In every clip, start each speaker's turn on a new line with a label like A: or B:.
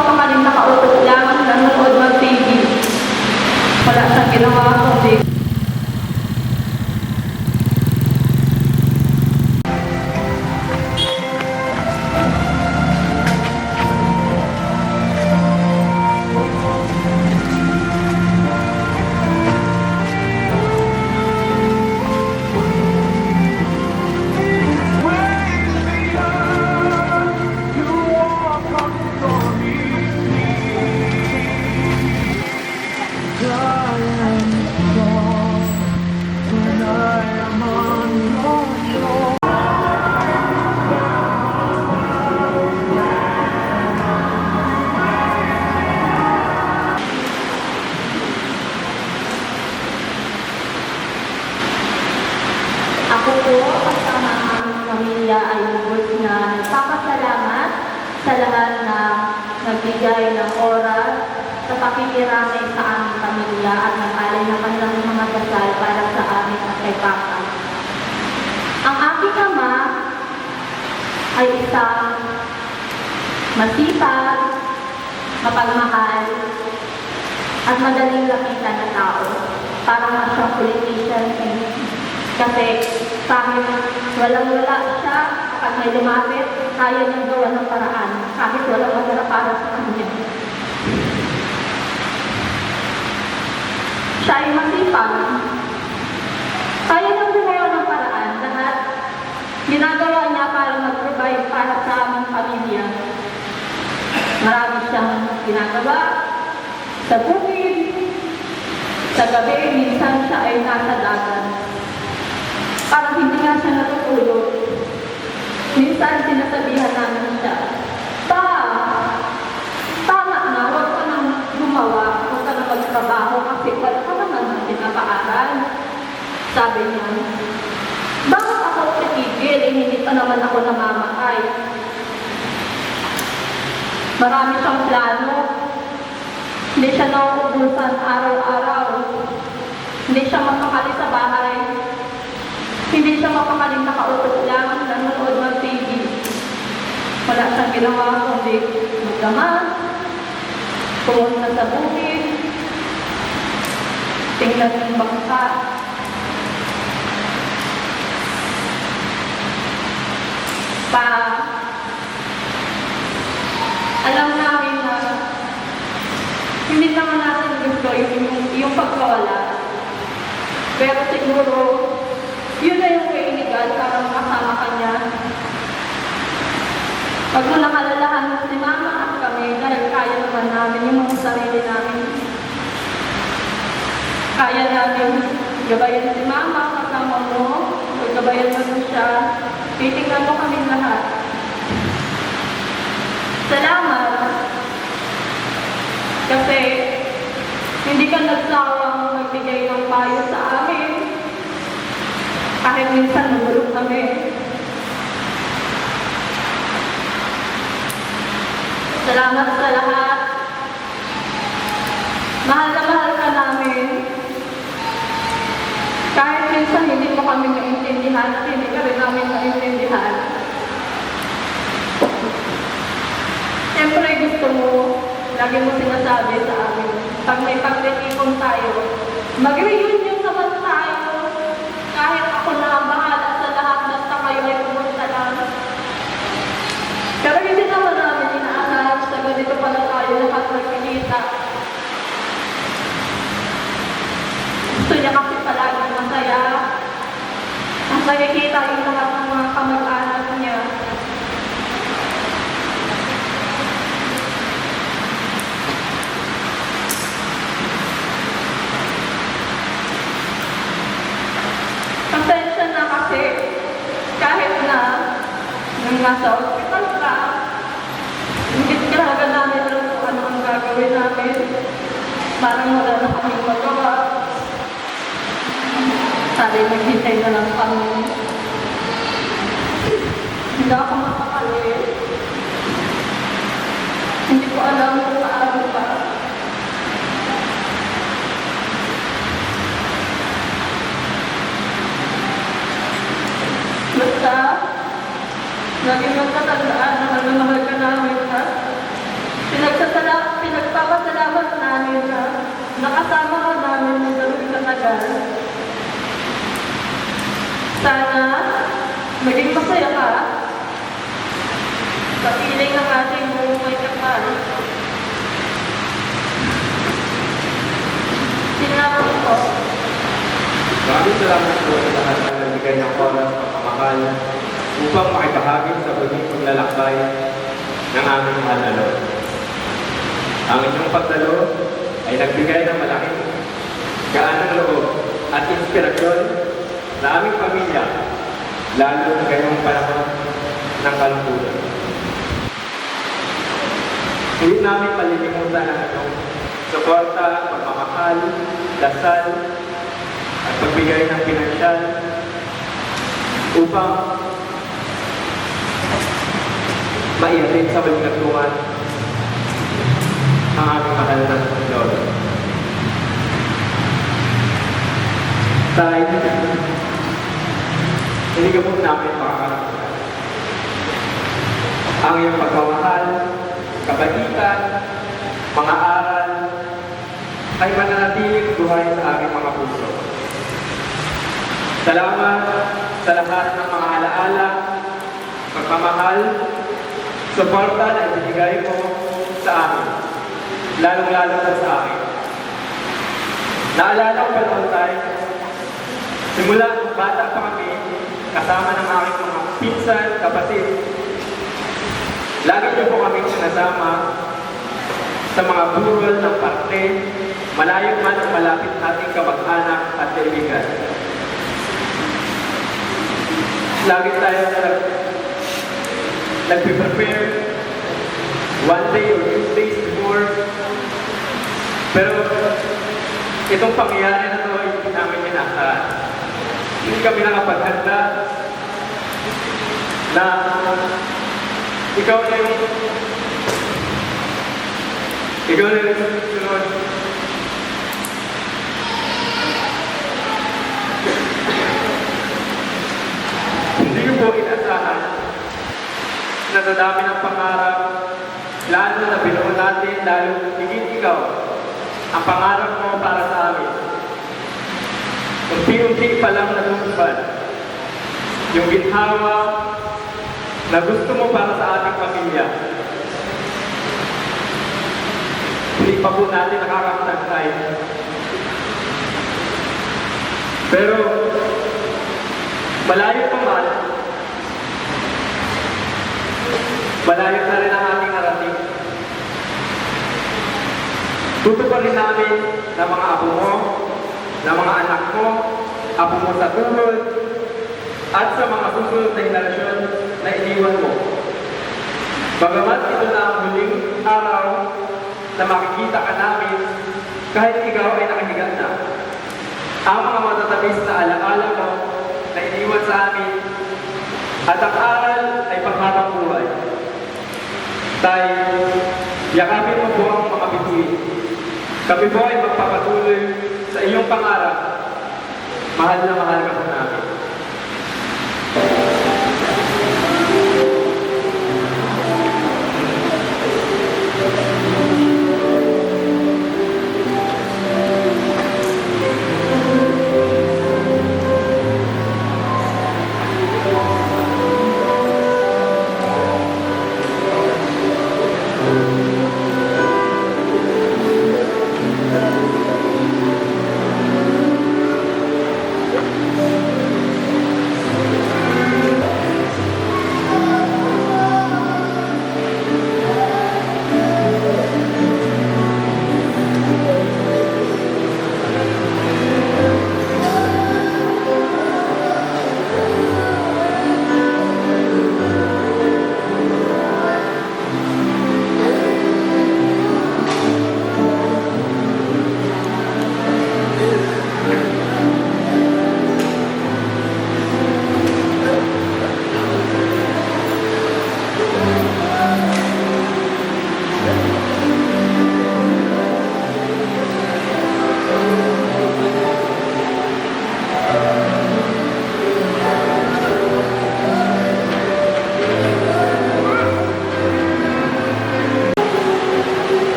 A: mapamaling nakautot lang, nanonood mag-TV. Wala siyang ginawa kundi ako po, kasama ang aming pamilya ay lubos na nagpapasalamat sa lahat na nagbigay ng oras sa pakikiramay sa aming pamilya at nag-alay na kanilang mga dasal para sa amin at kay Papa. Ang aking ama ay isang masipag, mapagmahal, at madaling lapitan na tao. Parang siyang politician kasi kahit walang-wala siya, kapag may lumapit, kaya niyang gawa ng paraan kahit walang magara para sa kanya. Siya ay masipag. Kaya niyang gumawa ng paraan lahat. Ginagawa niya para mag-provide para sa aming pamilya. Marami siyang ginagawa sa bukid, sa gabi, minsan siya ay nasa dagat. Parang hindi nga siya natutulog. Minsan sinasabihan namin siya, tama na, huwag ka nang gumawa, huwag ka nang magtrabaho kasi wala ka naman pinapaaral. Sabi niya, bakit ako titigil? Hindi pa naman ako namamatay. Marami siyang plano. Hindi siya nauubusan araw-araw. Hindi siya mapakali sa bahay. Hindi siya mapakaling nakautot lang, nanonood mag-TV. Wala siyang ginawa kundi magdamag, pumunta sa bukid, tingnan ng bangka. Alam namin na hindi naman natin gusto yung pagkawala. Pero siguro, yun na yung way illegal para makasama ka niya. Pag mo nakalalahan si Mama at kami, dahil kaya naman namin yung mga sarili namin. Kaya namin gabayan si Mama, kasama mo, o gabayan mo siya, titingnan mo kami lahat. Salamat. Kasi hindi ka nagsawang magbigay ng payo sa amin. Kahit minsan nagulog kami. Salamat sa lahat. Mahal na mahal ka namin. Kahit minsan hindi mo kami maintindihan at hindi ka rin namin maintindihan. Siyempre gusto mo, lagi mo sinasabi sa amin, pag may pagtitipon tayo, mag-reunion naman tayo. Kahit ako na ang bahala sa lahat, basta kayo ay pumunta lang. Pero hindi naman namin inaasahan sa ganito pala tayo lahat magkikita. Gusto niya kasi palagi masaya. Ang nakikita yung lahat ng mga kamag-anak niya. Pasensya na kasi kahit na nung nasa hospital ka, hindi talaga namin alam kung ano ang gagawin namin. Parang wala na kaming magawa. Sabi, maghintay na lang kami. Hindi ako makakali. Hindi ko alam kung paano pa. Basta, lagi magkatandaan na mahal ka namin, ha? Pinagpapasalamat namin na nakasama ka namin ng ganun katagal. Sana maging masaya ka sa piling ng ating buhay kapal. Sinama ko.
B: Maraming salamat po sa lahat ng nagbigay ng oras at pamahal upang makibahagi sa muling paglalakbay ng aming mahal na Lord. Ang inyong pagdalo ay nagbigay ng malaking gaan ng loob at inspirasyon sa aming pamilya, lalo sa ngayong panahon ng kalungkutan. Hindi namin malilimutan ang inyong suporta, pagmamahal, dasal, at pagbigay ng pinansyal upang maihatid sa balikatuan ang aming mahal na Lord. Tayo, hindi ka po namin makakaraman. Ang iyong pagmamahal, kabaitan, mga aral, ay mananatiling buhay sa aming mga puso. Salamat sa lahat ng mga alaala, pagmamahal, suporta na ibinigay mo sa amin, lalong-lalo po sa akin. Naalala ko pa noon tayo, simula nung bata pa kami, kasama ng aking mga pinsan, kapatid, lagi niyo po kami sinasama sa mga burol ng parte, malayo man ang malapit nating kamag-anak at kaibigan. Lagi tayo nag-prepare one day or 2 days before. Pero itong pangyayari na ito ay hindi namin inaasahan. Hindi kami nakapaghanda na ikaw na yung sunod. Hindi ko po inaasahan na sa dami ng pangarap, lalo na binuo natin, lalo higit ikaw, ang pangarap mo para sa amin. Unti-unti pa lang natutupad yung ginhawa na gusto mo para sa ating pamilya. Hindi pa po natin nakakapagtay. Pero malayo pa man, malayo na rin ang ating narating. Tutuparin namin na mga apo mo, na mga anak mo, apo mo sa tuhod, at sa mga susunod na henerasyon na iniwan mo. Bagamat ito na ang huling araw na makikita ka namin kahit ikaw ay nakahiga na. Ang mga matatabis na alaala mo na iniwan sa amin at ang aral ay panghabang buhay. Tayo, yakapin mo po ang mga bituin. Kami po ay magpapatuloy sa iyong pangarap. Mahal na mahal ka po namin.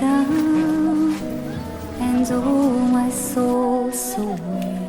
C: down, and oh, my soul so weary.